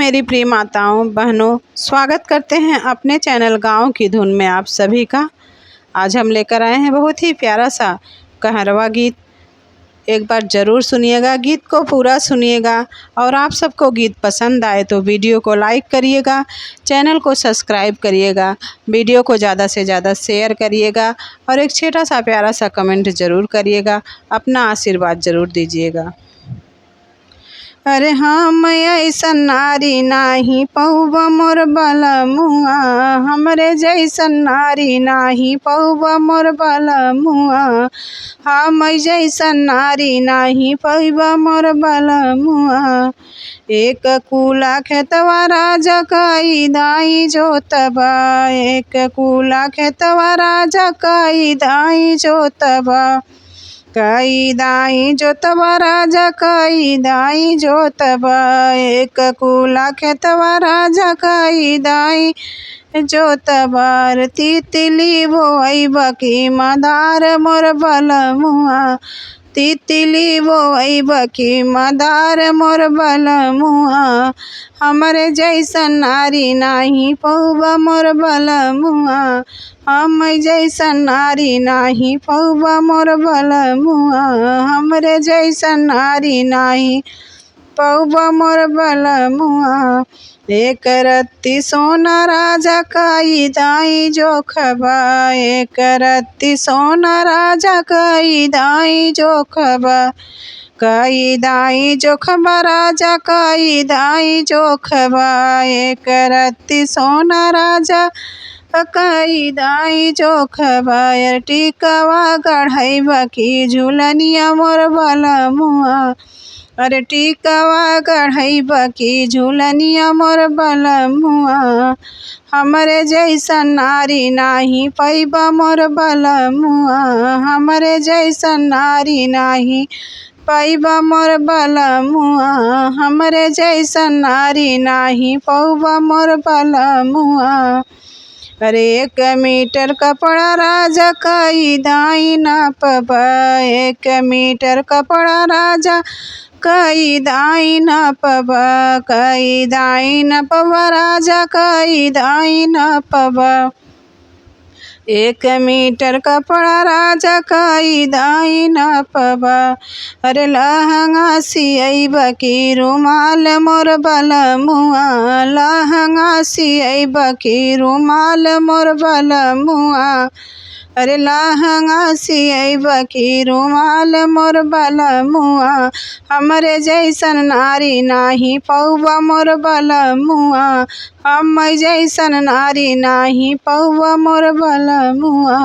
मेरी प्रिय माताओं बहनों, स्वागत करते हैं अपने चैनल गाँव की धुन में आप सभी का। आज हम लेकर आए हैं बहुत ही प्यारा सा कहरवा गीत। एक बार ज़रूर सुनिएगा, गीत को पूरा सुनिएगा और आप सबको गीत पसंद आए तो वीडियो को लाइक करिएगा, चैनल को सब्सक्राइब करिएगा, वीडियो को ज़्यादा से ज़्यादा शेयर करिएगा और एक छोटा सा प्यारा सा कमेंट ज़रूर करिएगा। अपना आशीर्वाद ज़रूर दीजिएगा। अरे हम ऐसन नारी नाही पहुबा मोर बलमुआ, हमरे जैसन नारी नाही पहुबा मोर बलमुआ, हम जैसन नारी नाही पहुबा मोर बलमुआ। एक कूला खेतवा राजा कई दाई जोतबा, एक कूला खेतवा राजा कई दाई जोतबा, कई दाई जोतबा राजा कई दाई जोतबा, एक कूला खेतवा राजा कई दाई जोतबा। तितली बोइबा की मदार मोर बलमुआ, तितली बोइबा की मदार मोर बलमुआ, हमरे जैसन नारी नाही पहुबा मोर बलमुआ, हम जैसन नारी नाही पहुबा मोर बलमुआ, हमरे जैसन नारी नाही पहुबा मोर बलमुआ। एक रत्ती सोना राजा कई दाई जोखबा, एक रत्ती सोना राजा कई दाई जोखबा, कई दाई जोखबा राजा कई दाई जोखबा, एक रत्ती सोना राजा कई दाई जोखबा। टिकवा गढ़ैबा की झूलनिया मोर बलमुआ, अरे टिकवा गढ़ैबा की झूलनिया मोर बलमुआ, हमरे जैसन नारी नाही पैबा मोर बलमुआ, हमरे जैसन नारी नाही पैबा मोर बलमुआ, हमरे जैसन नारी नाही पहुबा मोर बलमुआ। अरे 1 मीटर कपड़ा राजा कई दाई नापबा, 1 मीटर कपड़ा राजा कई दाई नापबा, कई दाई नापबा राजा कई दाई नापबा, 1 मीटर कपड़ा राजा कई दाई नापबा। अरे लहंगा सियैबा की रुमाल मोर बलमुआ, लहंगा सियैबा की रुमाल मोर बलमुआ, अरे लहंगा सियैबा की रुमाल मोर बलमुआ, हमरे जैसन नारी नाही पहुबा मोर बलमुआ, हम जैसन नारी नाही पहुबा मोर बलमुआ।